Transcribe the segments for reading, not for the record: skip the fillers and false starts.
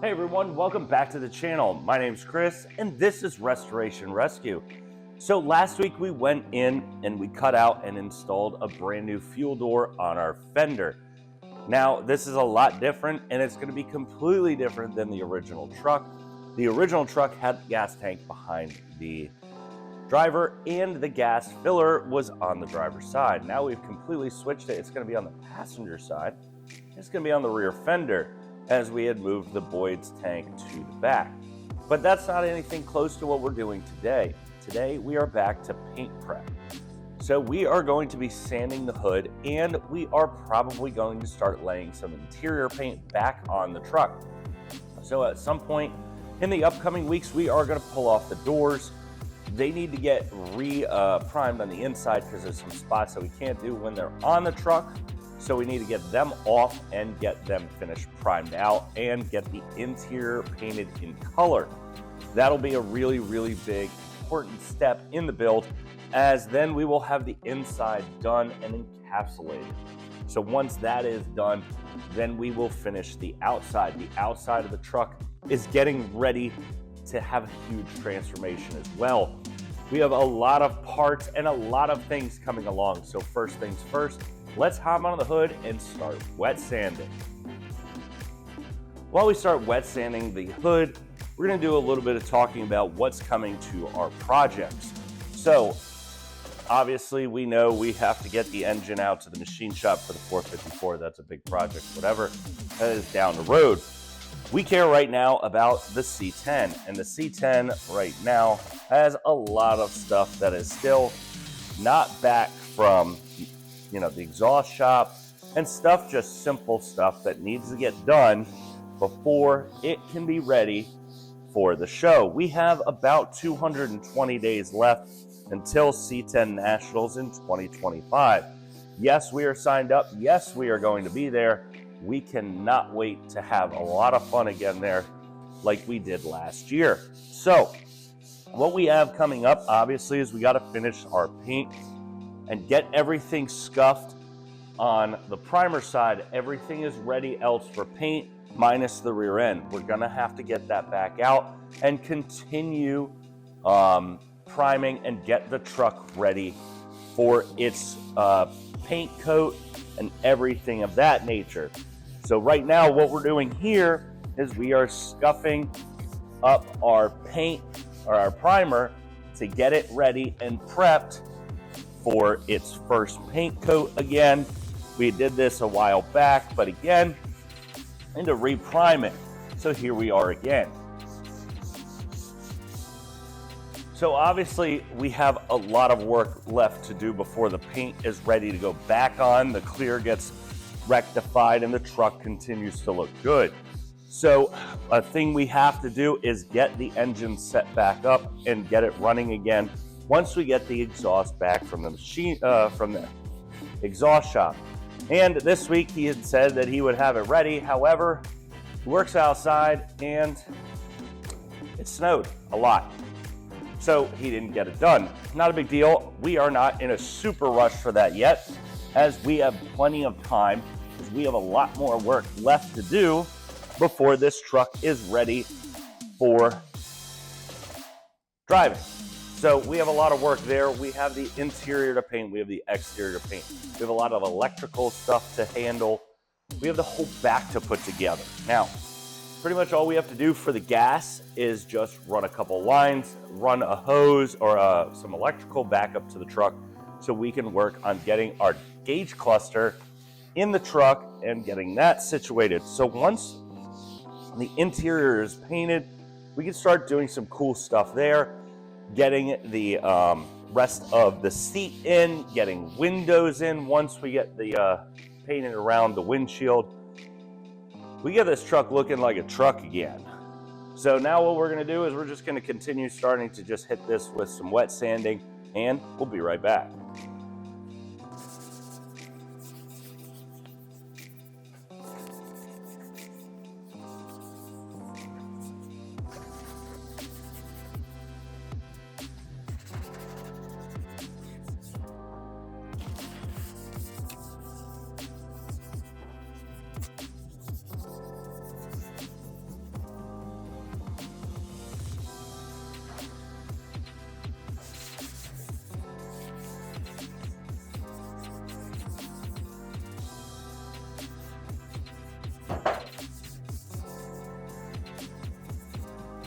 Hey everyone, welcome back to the channel. My name's Chris and this is Restoration Rescue. So last week we went in and we cut out and installed a brand new fuel door on our fender. Now this is a lot different and it's going to be completely different than the original truck. The original truck had the gas tank behind the driver and the gas filler was on the driver's side. Now we've completely switched it. It's going to be on the passenger side. It's going to be on the rear fender, as we had moved the Boyd's tank to the back. But that's not anything close to what we're doing today. Today we are back to paint prep. So we are going to be sanding the hood and we are probably going to start laying some interior paint back on the truck. So at some point in the upcoming weeks, we are going to pull off the doors. They need to get primed on the inside because there's some spots that we can't do when they're on the truck. So we need to get them off and get them finished primed out and get the interior painted in color. That'll be a really, really big, important step in the build, as then we will have the inside done and encapsulated. So once that is done, then we will finish the outside. The outside of the truck is getting ready to have a huge transformation as well. We have a lot of parts and a lot of things coming along. So first things first, let's hop on the hood and start wet sanding. While we start wet sanding the hood, we're going to do a little bit of talking about what's coming to our projects. So obviously we know we have to get the engine out to the machine shop for the 454. That's a big project, whatever. That is down the road. We care right now about the C10, and the C10 right now has a lot of stuff that is still not back from the exhaust shop and stuff, just simple stuff that needs to get done before it can be ready for the show. We have about 220 days left until C10 Nationals in 2025. Yes, we are signed up. Yes, we are going to be there. We cannot wait to have a lot of fun again there like we did last year. So what we have coming up, obviously, is we got to finish our paint and get everything scuffed on the primer side. Everything is ready else for paint, minus the rear end. We're gonna have to get that back out and continue priming and get the truck ready for its paint coat and everything of that nature. So right now what we're doing here is we are scuffing up our paint or our primer to get it ready and prepped for its first paint coat. Again, we did this a while back, but again, and to reprime it. So here we are again. So obviously we have a lot of work left to do before the paint is ready to go back on, the clear gets rectified, and the truck continues to look good. So a thing we have to do is get the engine set back up and get it running again once we get the exhaust back from the machine, from the exhaust shop. And this week he had said that he would have it ready. However, he works outside and it snowed a lot. So he didn't get it done. Not a big deal. We are not in a super rush for that yet, as we have plenty of time, because we have a lot more work left to do before this truck is ready for driving. So we have a lot of work there. We have the interior to paint. We have the exterior to paint. We have a lot of electrical stuff to handle. We have the whole back to put together. Now, pretty much all we have to do for the gas is just run a couple lines, run a hose or some electrical back up to the truck so we can work on getting our gauge cluster in the truck and getting that situated. So once the interior is painted, we can start doing some cool stuff there, getting the rest of the seat in, getting windows in. Once we get the painted around the windshield, we get this truck looking like a truck again. So now what we're gonna do is we're just gonna continue starting to just hit this with some wet sanding, and we'll be right back.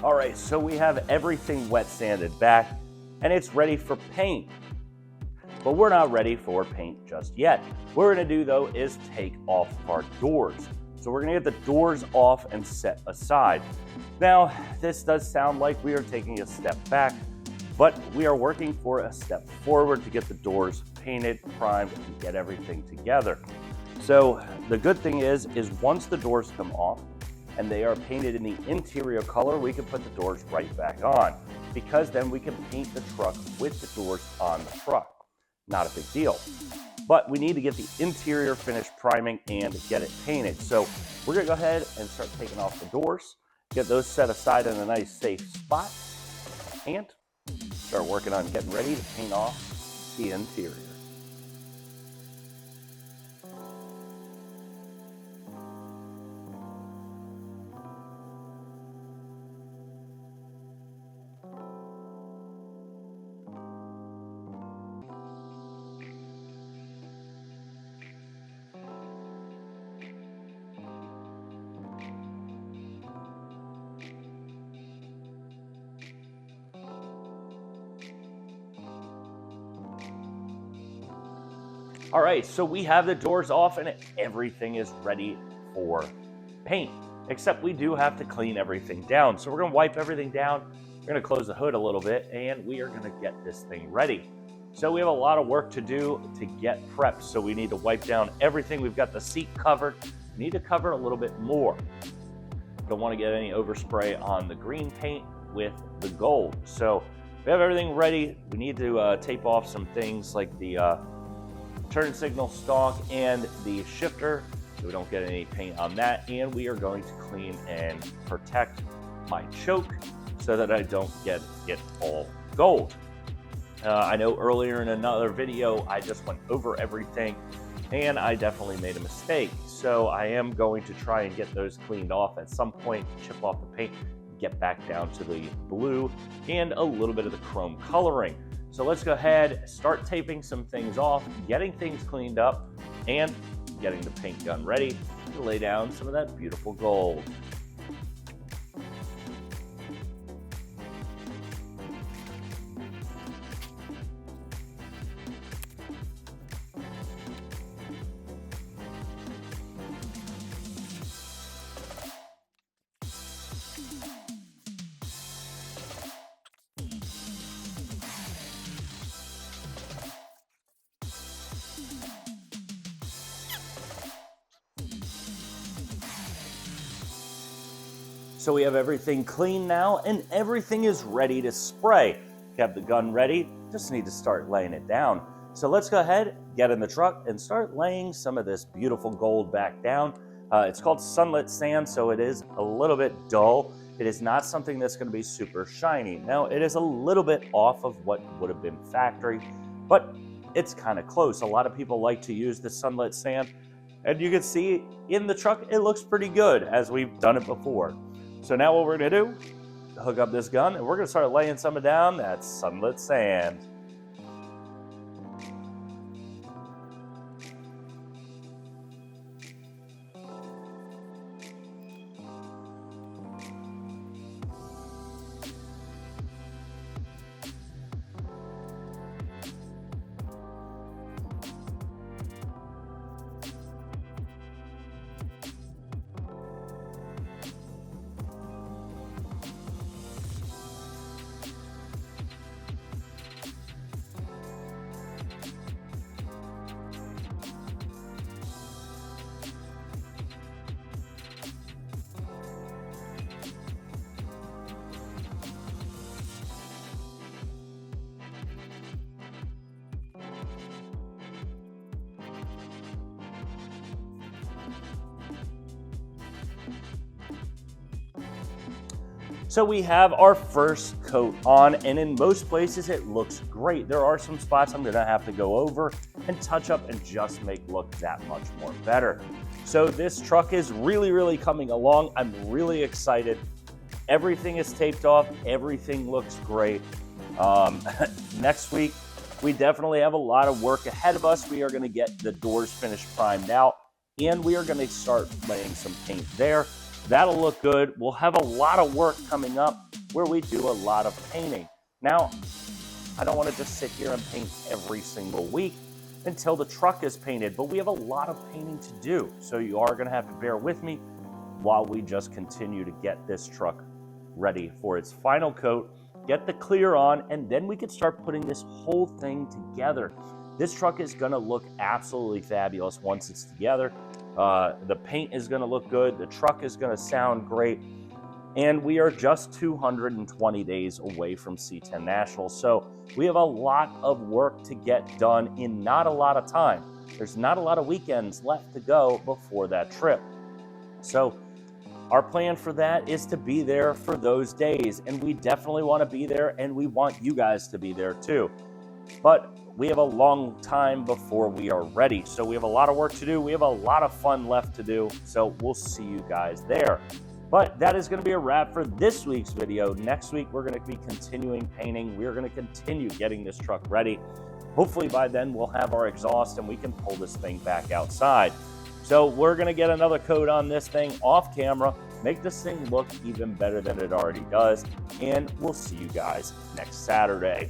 All right, so we have everything wet sanded back and it's ready for paint. But we're not ready for paint just yet. What we're gonna do though is take off our doors. So we're gonna get the doors off and set aside. Now, this does sound like we are taking a step back, but we are working for a step forward to get the doors painted, primed, and get everything together. So the good thing is once the doors come off and they are painted in the interior color, we can put the doors right back on, because then we can paint the truck with the doors on the truck. Not a big deal. But we need to get the interior finish priming and get it painted. So we're gonna go ahead and start taking off the doors, get those set aside in a nice safe spot, and start working on getting ready to paint off the interior. All right, so we have the doors off and everything is ready for paint, except we do have to clean everything down. So we're gonna wipe everything down, we're gonna close the hood a little bit, and we are gonna get this thing ready. So we have a lot of work to do to get prepped. So we need to wipe down everything. We've got the seat covered. We need to cover a little bit more. Don't wanna get any overspray on the green paint with the gold. So we have everything ready. We need to tape off some things like the turn signal stalk and the shifter so we don't get any paint on that, and we are going to clean and protect my choke so that I don't get it all gold. I know earlier in another video I just went over everything and I definitely made a mistake, so I am going to try and get those cleaned off at some point, chip off the paint, get back down to the blue and a little bit of the chrome coloring. So let's go ahead, start taping some things off, getting things cleaned up, and getting the paint gun ready to lay down some of that beautiful gold. So we have everything clean now and everything is ready to spray. Have the gun ready, just need to start laying it down. So let's go ahead, get in the truck and start laying some of this beautiful gold back down. It's called sunlet sand, so it is a little bit dull. It is not something that's going to be super shiny. Now, it is a little bit off of what would have been factory, but it's kind of close. A lot of people like to use the sunlet sand, and you can see in the truck, it looks pretty good as we've done it before. So now what we're gonna do, hook up this gun and we're gonna start laying some down that sunlit sand. So we have our first coat on, and in most places it looks great. There are some spots I'm gonna have to go over and touch up and just make look that much more better. So this truck is really coming along. I'm really excited. Everything is taped off, everything looks great. Next week, we definitely have a lot of work ahead of us. We are gonna get the doors finished primed out, and we are gonna start laying some paint there. That'll look good. We'll have a lot of work coming up where we do a lot of painting. Now, I don't want to just sit here and paint every single week until the truck is painted, but we have a lot of painting to do. So you are going to have to bear with me while we just continue to get this truck ready for its final coat, get the clear on, and then we can start putting this whole thing together. This truck is going to look absolutely fabulous once it's together. The paint is going to look good. The truck is going to sound great. And we are just 220 days away from C10 Nationals. So we have a lot of work to get done in not a lot of time. There's not a lot of weekends left to go before that trip. So our plan for that is to be there for those days. And we definitely want to be there, and we want you guys to be there too. But we have a long time before we are ready. So we have a lot of work to do. We have a lot of fun left to do. So we'll see you guys there. But that is going to be a wrap for this week's video. Next week, we're going to be continuing painting. We're going to continue getting this truck ready. Hopefully by then, we'll have our exhaust and we can pull this thing back outside. So we're going to get another coat on this thing off camera, make this thing look even better than it already does. And we'll see you guys next Saturday.